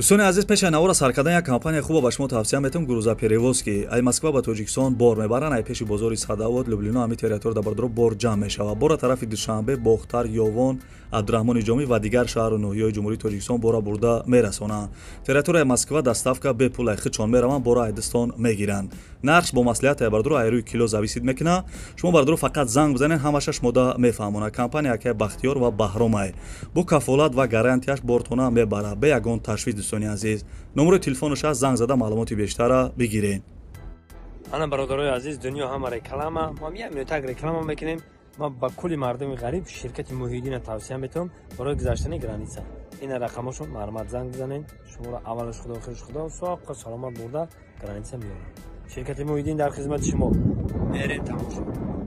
دوستان عزیز، پیش نوار سرکردن یک کمپانی خوب به شما توصیه میتونم. گروزاپریوز که ای مسکو به تاجیکستان بار میبرن، ای پیش بازار صداوت لوبلینا همی تریتور در بردرو بار جمع میشوه. بار طرف دوشنبه باختر، یوون، عبدالرحمن جامی و دیگر شهر و ناحیه‌های جمهوری تاجیکستان بار برده میرسونه. تریتور مسکو دستافکا به پول خچون میروند، بار ایدستان میگیرن. نقش با مصلحت بردرو ای روی کیلو زویسید میکنه. شما بردرو فقط زنگ بزنین همشش مده میفهمونه. کمپانی که بختیار و بهرام با کفالت و گارانتیش بارتونه میبره. به یگان تشویق دوستان عزیز، نمره تلفنش از زنگ زده معلوماتی بیشتر بگیرین. انا برادرای عزیز، دنیا همه رکلامه، ما یک منوت رکلام میکنیم. ما با کلی مردم غریب شرکت موحدین توصیه میتونم برای گذشتن گرانیسا. این رقمشو مرمت زنگ بزنین، شما را اولش خدا آخرش خدا ساق سلامت برده گرانیسا میارن. شرکت موحدین در خدمت شما. برید تمام شد.